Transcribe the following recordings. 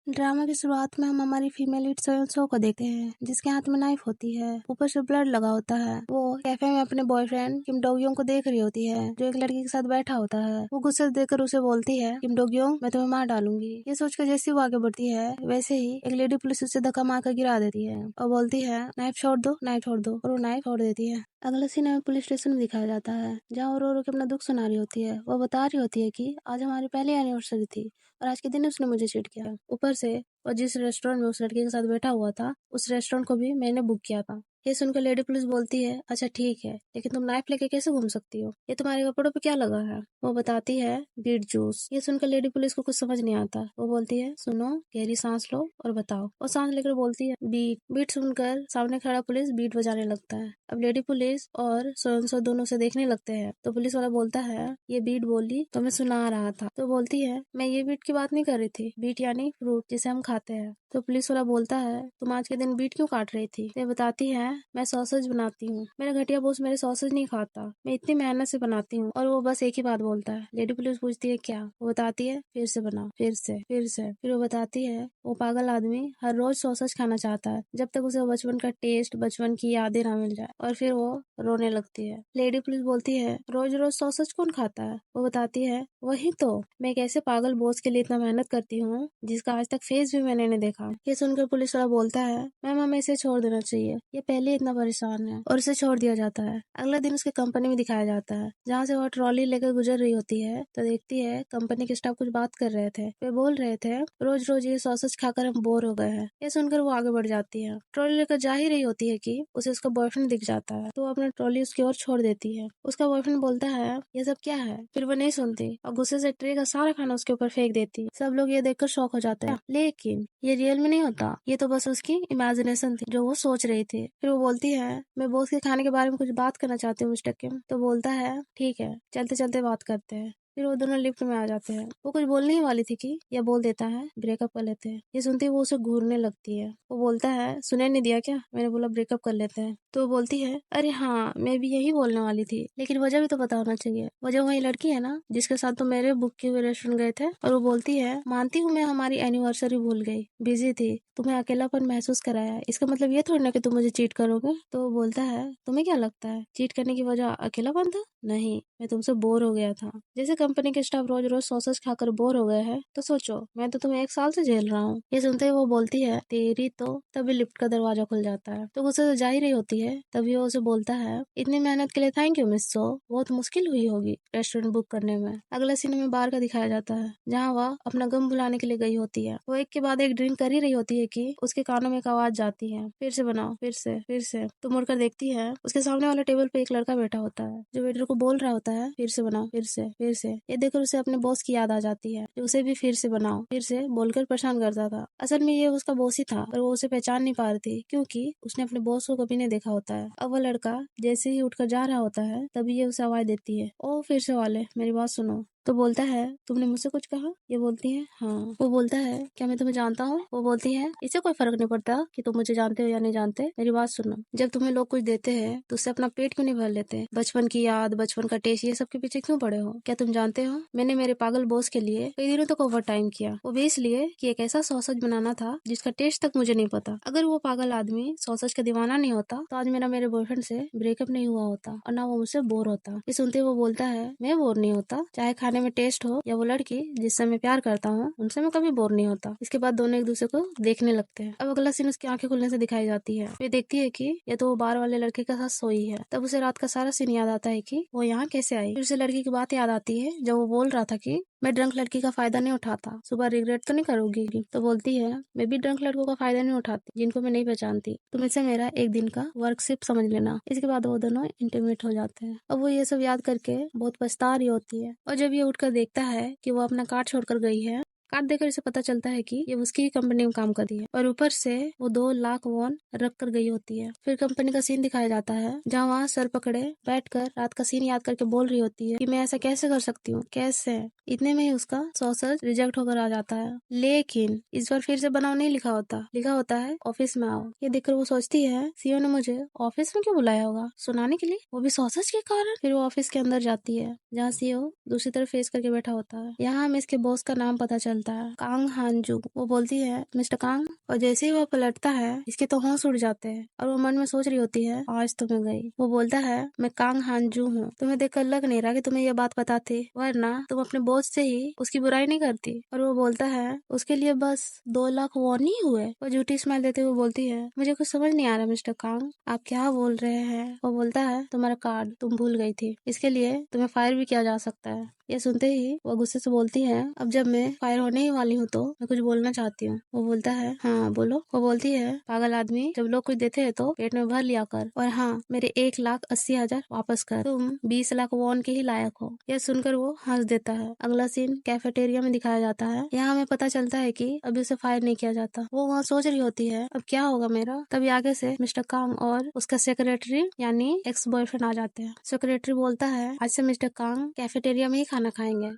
Drama की शुरुआत में हम हमारी फीमेल लीड सो को देखते हैं, जिसके हाथ में नाइफ होती है, ऊपर से ब्लड लगा होता है। वो कैफे में अपने बॉयफ्रेंड किम डोगयोंग को देख रही होती है, जो एक लड़की के साथ बैठा होता है। वो गुस्से से देखकर उसे बोलती है, किम डोगयोंग, मैं तुम्हें मार डालूंगी। ये सोचकर जैसे वो आगे बढ़ती है, वैसे ही एक लेडी पुलिस उसे धक्का मारकर गिरा देती है और बोलती है, नाइफ छोड़ दो, नाइफ छोड़ दो, और वो नाइफ छोड़ देती है। अगला सीन हमें पुलिस स्टेशन में दिखाया जाता है, जहाँ वो रो रो के अपना दुख सुना रही होती है। वो बता रही होती है कि आज हमारी पहली एनिवर्सरी थी और आज के दिन उसने मुझे चीट किया। ऊपर से और जिस रेस्टोरेंट में उस लड़के के साथ बैठा हुआ था, उस रेस्टोरेंट को भी मैंने बुक किया था। ये सुनकर लेडी पुलिस बोलती है, अच्छा ठीक है, लेकिन तुम नाइफ लेके कैसे घूम सकती हो? ये तुम्हारे कपड़ों पे क्या लगा है? वो बताती है, बीट जूस। ये सुनकर लेडी पुलिस को कुछ समझ नहीं आता। वो बोलती है, सुनो, गहरी सांस लो और बताओ। और सांस लेकर बोलती है, बीट। बीट सुनकर सामने खड़ा पुलिस बीट बजाने लगता है। अब लेडी पुलिस और सोनसो दोनों से देखने लगते हैं, तो पुलिस वाला बोलता है, ये बीट बोली तो मैं सुना रहा था। तो बोलती है, मैं ये बीट की बात नहीं कर रही थी, बीट यानी फ्रूट जिसे हम खाते हैं। तो पुलिस वाला बोलता है, तुम आज के दिन बीट क्यों काट रही थी? ये बताती है, मैं सॉसेज बनाती हूँ, मेरा घटिया बॉस मेरे सॉसेज नहीं खाता, मैं इतनी मेहनत से बनाती हूँ। और वो बस एक ही बात बोलता है। लेडी पुलिस पूछती है, क्या? वो बताती है, फिर से बनाओ, फिर से, फिर से। फिर वो बताती है, वो पागल आदमी हर रोज सॉसेज खाना चाहता है, जब तक उसे बचपन का टेस्ट, बचपन की यादें ना मिल जाए। और फिर वो रोने लगती है। लेडी पुलिस बोलती है, रोज रोज सॉसेज कौन खाता है? वो बताती है, वही तो, मैं एक ऐसे पागल बॉस के लिए इतना मेहनत करती हूँ, जिसका आज तक फेस भी मैंने नहीं देखा। ये सुनकर पुलिस वाला बोलता है, मैम हमें इसे छोड़ देना चाहिए, ये पहले इतना परेशान है। और इसे छोड़ दिया जाता है। अगले दिन उसके कंपनी में दिखाया जाता है, जहाँ से वह ट्रॉली लेकर गुजर रही होती है, तो देखती है कंपनी के स्टाफ कुछ बात कर रहे थे। वे बोल रहे थे, रोज रोज ये सॉसेज खाकर हम बोर हो गए हैं। ये सुनकर वो आगे बढ़ जाती है। ट्रॉली लेकर जा ही रही होती है कि उसे उसका बॉयफ्रेंड दिख जाता है, तो वो अपना ट्रॉली उसकी ओर छोड़ देती है। उसका बॉयफ्रेंड बोलता है, ये सब क्या है? फिर वो नहीं सुनती और गुस्से से ट्रे का सारा खाना उसके ऊपर फेंक देती। सब लोग ये देखकर शॉक हो जाते हैं, लेकिन ये रियल में नहीं होता, ये तो बस उसकी इमेजिनेशन थी, जो वो सोच रही थी। फिर वो बोलती है, मैं बॉस के खाने के बारे में कुछ बात करना चाहती हूँ मिस्टर किम। तो बोलता है, ठीक है, चलते चलते बात करते हैं। फिर वो दोनों लिफ्ट में आ जाते हैं। वो कुछ बोलने ही वाली थी कि यह बोल देता है, ब्रेकअप कर लेते हैं। ये सुनते ही वो उसे घूरने लगती है। वो बोलता है, सुने नहीं दिया क्या? मैंने बोला ब्रेकअप कर लेते हैं। तो वो बोलती है, अरे हाँ, मैं भी यही बोलने वाली थी, लेकिन वजह भी तो पता होना चाहिए। वजह वही लड़की है ना, जिसके साथ तुम मेरे बुक किए हुए रेस्टोरेंट गए थे। और वो बोलती है, मानती हूँ मैं हमारी एनिवर्सरी भूल गई, बिजी थी, तुम्हें अकेलापन महसूस कराया, इसका मतलब ये थोड़ी ना कि तुम मुझे चीट करोगे। तो वो बोलता है, तुम्हें क्या लगता है चीट करने की वजह अकेलापन था? नहीं, मैं तुमसे बोर हो गया था। जैसे कंपनी के स्टाफ रोज रोज सॉसेज खाकर बोर हो गए हैं, तो सोचो मैं तो तुम्हें 1 साल से झेल रहा हूँ। ये सुनते ही वो बोलती है, तेरी तो। तभी लिफ्ट का दरवाजा खुल जाता है। तो गुस्से से जा ही रही होती है, तभी वो उसे बोलता है, इतनी मेहनत के लिए थैंक यू मिस सो, बहुत मुश्किल हुई होगी रेस्टोरेंट बुक करने में। अगला सीन में बार का दिखाया जाता है, जहाँ वह अपना गम भुलाने के लिए गई होती है। वो एक के बाद एक ड्रिंक कर ही रही होती है कि उसके कानों में एक आवाज जाती है, फिर से बनाओ, फिर से, फिर से। तो मुड़कर देखती है, उसके सामने वाले टेबल पे एक लड़का बैठा होता है, जो वेटर को बोल रहा होता है, फिर से बनाओ, फिर से, फिर से। ये देखकर उसे अपने बॉस की याद आ जाती है, जो उसे भी फिर से बनाओ, फिर से बोलकर परेशान करता था। असल में ये उसका बॉस ही था, पर वो उसे पहचान नहीं पा रही थी, क्योंकि उसने अपने बॉस को कभी नहीं देखा होता है। अब वो लड़का जैसे ही उठकर जा रहा होता है, तभी ये उसे आवाज देती है, ओ फिर से वाले, मेरी बात सुनो। तो बोलता है, तुमने मुझसे कुछ कहा? ये बोलती है, हाँ। वो बोलता है, क्या मैं तुम्हें जानता हूँ? वो बोलती है, इससे कोई फर्क नहीं पड़ता कि तुम मुझे जानते हो या नहीं जानते, मेरी बात सुनो। जब तुम्हें लोग कुछ देते हैं तो उससे अपना पेट क्यों नहीं भर लेते? बचपन की याद, बचपन का टेस्ट, ये सब के पीछे क्यों पड़े हो? क्या तुम जानते हो, मैंने मेरे पागल बॉस के लिए कई दिनों तक ओवर टाइम किया, वो भी इसलिए कि एक ऐसा सॉसेज बनाना था जिसका टेस्ट तक मुझे नहीं पता। अगर वो पागल आदमी सॉसेज का दीवाना नहीं होता, तो आज मेरे बॉयफ्रेंड से ब्रेकअप नहीं हुआ होता और ना वो मुझसे बोर होता। ये सुनते वो बोलता है, मैं बोर नहीं होता, चाहे खाने में टेस्ट हो या वो लड़की जिससे मैं प्यार करता हूँ, उनसे मैं कभी बोर नहीं होता। इसके बाद दोनों एक दूसरे को देखने लगते हैं। अब अगला सीन उसकी आंखें खुलने से दिखाई जाती है। वे देखती है कि ये तो वो बार वाले लड़के के साथ सोई है। तब उसे रात का सारा सीन याद आता है कि वो यहाँ कैसे आई। फिर उसे लड़की की बात याद आती है, जब वो बोल रहा था कि मैं ड्रंक लड़की का फायदा नहीं उठाता, सुबह रिग्रेट तो नहीं करोगी? तो बोलती है, मैं भी ड्रंक लड़कों का फायदा नहीं उठाती, जिनको मैं नहीं पहचानती, तुम इसे मेरा एक दिन का वर्कशिप समझ लेना। इसके बाद वो दोनों इंटीमेट हो जाते हैं। अब वो ये सब याद करके बहुत पछता रही होती है, और जब ये उठकर देखता है कि वो अपना कार्ड छोड़कर गई है, कार्ड देखकर इसे पता चलता है कि ये उसकी ही कंपनी में काम करती है, और ऊपर से वो 2 लाख वॉन रख कर गई होती है। फिर कंपनी का सीन दिखाया जाता है, जहाँ वहाँ सर पकड़े बैठकर रात का सीन याद करके बोल रही होती है कि मैं ऐसा कैसे कर सकती हूँ, कैसे। इतने में ही उसका सॉसर रिजेक्ट होकर आ जाता है, लेकिन इस बार फिर से बनाओ नहीं लिखा होता, लिखा होता है ऑफिस में आओ। ये देखकर वो सोचती है, सीईओ ने मुझे ऑफिस में क्यों बुलाया होगा, सुनाने के लिए, वो भी सॉसेज के कारण। फिर वो ऑफिस के अंदर जाती है, जहाँ सीईओ दूसरी तरफ फेस करके बैठा होता है। यहाँ हमें इसके बॉस का नाम पता चलता चलता है। कांग हानजू वो बोलती है मिस्टर कांग, और जैसे ही वो पलटता है इसके तो होश उड़ जाते हैं और वो मन में सोच रही होती है आज तो मैं गई। वो बोलता है मैं कांग हानजू हूँ, तुम्हें देखकर लग नहीं रहा कि तुम्हें ये बात पता थी, वरना तुम अपने बोझ से ही उसकी बुराई नहीं करती। और वो बोलता है उसके लिए बस 2 लाख वॉन ही हुए। वो झूठी स्माइल देते हुए बोलती है मुझे कुछ समझ नहीं आ रहा मिस्टर कांग, आप क्या बोल रहे हैं। वो बोलता है तुम्हारा कार्ड तुम भूल गई थी, इसके लिए तुम्हें फायर भी किया जा सकता है। ये सुनते ही वो गुस्से से बोलती है अब जब मैं फायर होने ही वाली हूँ तो मैं कुछ बोलना चाहती हूँ। वो बोलता है हाँ बोलो। वो बोलती है पागल आदमी, जब लोग कुछ देते हैं तो पेट में भर लिया कर, और हाँ मेरे 1,80,000 वापस कर, तुम 20 लाख वॉन के ही लायक हो। यह सुनकर वो हंस देता है। अगला सीन कैफेटेरिया में दिखाया जाता है। यहाँ हमें पता चलता है कि अभी उसे फायर नहीं किया जाता। वो वहाँ सोच रही होती है अब क्या होगा मेरा। तभी आगे से मिस्टर कांग और उसका सेक्रेटरी यानी एक्स बॉयफ्रेंड आ जाते हैं। सेक्रेटरी बोलता है आज से मिस्टर कांग कैफेटेरिया में ही खाना खाएंगे।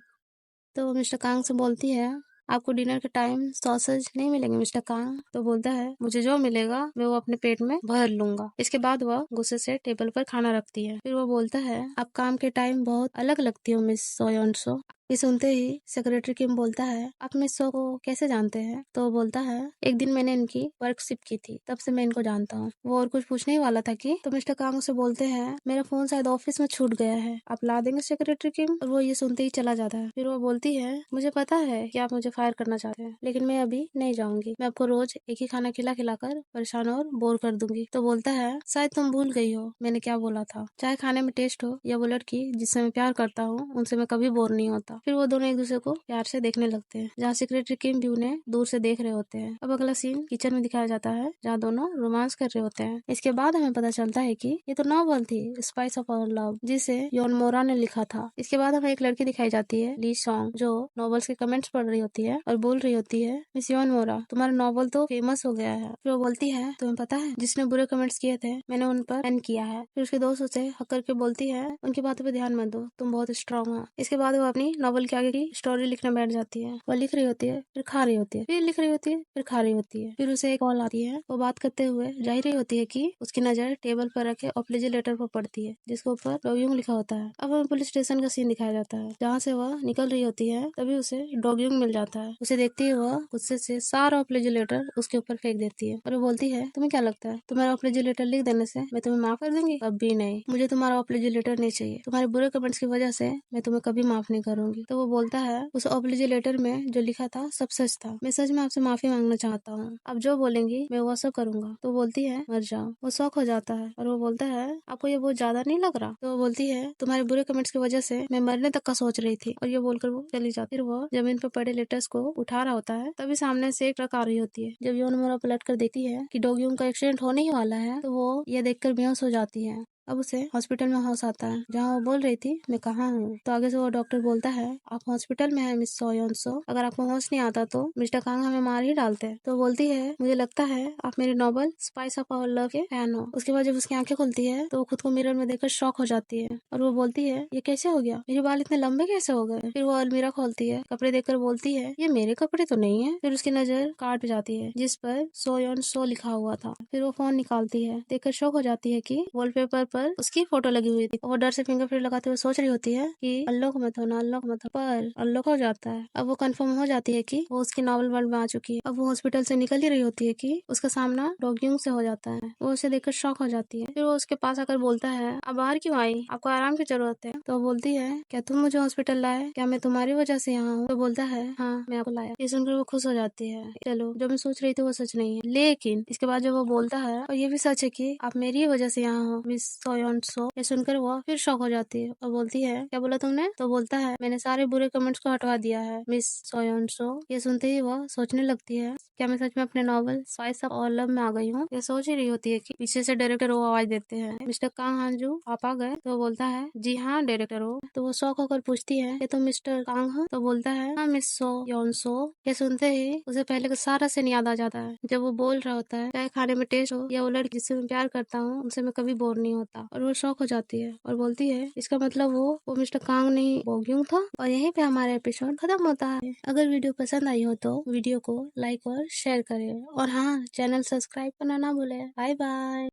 तो वो मिस्टर कांग से बोलती है आपको डिनर के टाइम सॉसेज नहीं मिलेंगे मिस्टर कांग। तो बोलता है मुझे जो मिलेगा मैं वो अपने पेट में भर लूंगा। इसके बाद वह गुस्से से टेबल पर खाना रखती है। फिर वो बोलता है आप काम के टाइम बहुत अलग लगती हो मिस सोयोनसो। ये सुनते ही सेक्रेटरी किम बोलता है आप मिस सो को कैसे जानते हैं। तो वो बोलता है एक दिन मैंने इनकी वर्कशिप की थी, तब से मैं इनको जानता हूँ। वो और कुछ पूछने ही वाला था कि तो मिस्टर कांग से बोलते हैं मेरा फोन शायद ऑफिस में छूट गया है, आप ला देंगे सेक्रेटरी किम। और वो ये सुनते ही चला जाता है। फिर वो बोलती है मुझे पता है कि आप मुझे फायर करना चाहते हैं, लेकिन मैं अभी नहीं जाऊंगी। मैं आपको रोज एक ही खाना खिला खिलाकर परेशान और बोर कर दूंगी। तो बोलता है शायद तुम भूल गई हो मैंने क्या बोला था, चाहे खाने में टेस्ट हो या वो लड़की जिससे मैं प्यार करता हूँ उनसे मैं कभी बोर नहीं होता। फिर वो दोनों एक दूसरे को प्यार से देखने लगते हैं, जहाँ सेक्रेटरी किम भी उन्हें दूर से देख रहे होते हैं। अब अगला सीन किचन में दिखाया जाता है, जहाँ दोनों रोमांस कर रहे होते हैं। इसके बाद हमें पता चलता है कि ये तो नॉवल थी स्पाइस ऑफ आवर लव, जिसे योन मोरा ने लिखा था। इसके बाद हमें एक लड़की दिखाई जाती है ली सॉन्ग, जो नॉवेल्स के कमेंट्स पढ़ रही होती है और बोल रही होती है मिस योन मोरा तुम्हारा नॉवल तो फेमस हो गया है। फिर वो बोलती है तुम्हें पता है जिसने बुरे कमेंट्स किए थे मैंने उन पर पेन किया है। फिर उसके दोस्त उसे हक करके बोलती है उनकी बातों पे ध्यान मत दो, तुम बहुत स्ट्रांग हो। इसके बाद वो अपनी नॉवल के आगे की स्टोरी लिखने बैठ जाती है। वो लिख रही होती है फिर खा रही होती है, फिर लिख रही होती है फिर खा रही होती है। फिर उसे एक कॉल आती है। वो बात करते हुए जा ही रही होती है कि उसकी नजर टेबल पर रखे अपॉलजी लेटर पर पड़ती है, जिसके ऊपर डॉग्यूंग लिखा होता है। अब हमें पुलिस स्टेशन का सीन दिखाया जाता है, जहाँ से वह निकल रही होती है। तभी उसे डॉग्यूंग मिल जाता है। उसे देखते ही वह गुस्से से सारा अपॉलजी लेटर उसके ऊपर फेंक देती है और वो बोलती है तुम्हें क्या लगता है तुम्हारा अपॉलजी लेटर लिख देने से मैं तुम्हें माफ कर दूंगी? कभी नहीं, मुझे तुम्हारा अपॉलजी लेटर नहीं चाहिए। तुम्हारे बुरे कमेंट्स की वजह से मैं तुम्हें कभी माफ नहीं करूंगी। तो वो बोलता है उस अपॉलजी लेटर में जो लिखा था सब सच था, मैं सच में आपसे माफी मांगना चाहता हूँ, अब जो बोलेंगी मैं वो सब करूंगा। तो बोलती है मर जाओ। वो शौक हो जाता है और वो बोलता है आपको ये बहुत ज्यादा नहीं लग रहा? तो वो बोलती है तुम्हारे बुरे कमेंट्स की वजह से मैं मरने तक का सोच रही थी, और ये बोलकर वो चली जाती। फिर वो जमीन पर पड़े लेटर्स को उठा रहा होता है, तभी सामने से एक ट्रक आ रही होती है। जब योन मोरा पलट कर देखती है कि डॉग्यूंग का एक्सीडेंट होने ही वाला है, तो वो ये देखकर बेहोश हो जाती है। अब उसे हॉस्पिटल में होश आता है, जहाँ वो बोल रही थी मैं कहाँ हूँ। तो आगे से वो डॉक्टर बोलता है आप हॉस्पिटल में हैं मिस सोयोनसो, अगर आपको होश नहीं आता तो मिस्टर कांग हमें मार ही डालते हैं। तो बोलती है मुझे लगता है आप मेरी novel spice of our love के फैन हो। उसके बाद जब उसकी आंखें खुलती है तो वो खुद को मिरर में देखकर शॉक हो जाती है और वो बोलती है ये कैसे हो गया, मेरे बाल इतने लंबे कैसे हो गए। फिर वो अलमीरा खोलती है, कपड़े देखकर बोलती है ये मेरे कपड़े तो नहीं है। फिर उसकी नजर कार्ड पे जाती है जिस पर सोयोनसो लिखा हुआ था। फिर वो फोन निकालती है, देखकर शॉक हो जाती है कि वॉलपेपर पर उसकी फोटो लगी हुई थी। वो डर से फिंगरप्रिंट लगाते हुए सोच रही होती है कि अनलॉक मत होना, अनलॉक मत हो, पर अनलॉक हो जाता है। अब वो कंफर्म हो जाती है कि वो उसकी नॉवल वर्ल्ड में आ चुकी है। अब वो हॉस्पिटल से निकल ही रही होती है कि उसका सामना डॉग्यूंग से हो जाता है। वो उसे देखकर शॉक हो जाती है। फिर वो उसके पास आकर बोलता है अब बाहर क्यों आई, आपको आराम की जरूरत है। तो वो बोलती है क्या तुम मुझे हॉस्पिटल लाए, क्या मैं तुम्हारी वजह से यहाँ हूँ। तो बोलता है हाँ मैं आपको लाया। ये सुनकर वो खुश हो जाती है, चलो जो मैं सोच रही थी वो सच नहीं है। लेकिन इसके बाद जब वो बोलता है और ये भी सच है कि आप मेरी ही वजह से यहाँ हो मिस सोयोनसो, ये सुनकर वो फिर शॉक हो जाती है और बोलती है क्या बोला तुमने। तो बोलता है मैंने सारे बुरे कमेंट्स को हटवा दिया है मिस सोयोनसो। ये सुनते ही वो सोचने लगती है क्या मैं सच में अपने novel spice of our love में आ गई हूँ। ये सोच ही रही होती है कि पीछे से डायरेक्टर वो आवाज देते हैं मिस्टर कांग हांजू आप आ गए। तो वो बोलता है जी हाँ डायरेक्टर हो। तो वो शॉक होकर पूछती है ये तुम मिस्टर कांग हो। तो बोलता है हाँ मिस सोयोनसो। ये सुनते ही उसे पहले का सारा सीन याद आ जाता है, जब वो बोल रहा होता है चाहे खाने में टेस्ट हो या वो लड़की जिससे मैं प्यार करता हूँ उनसे मैं कभी बोर नहीं होता। और वो शॉक हो जाती है और बोलती है इसका मतलब वो मिस्टर कांग नहीं बोग्यूंग था। और यहीं पे हमारा एपिसोड खत्म होता है। अगर वीडियो पसंद आई हो तो वीडियो को लाइक और शेयर करें, और हाँ चैनल सब्सक्राइब करना ना भूले। Bye bye.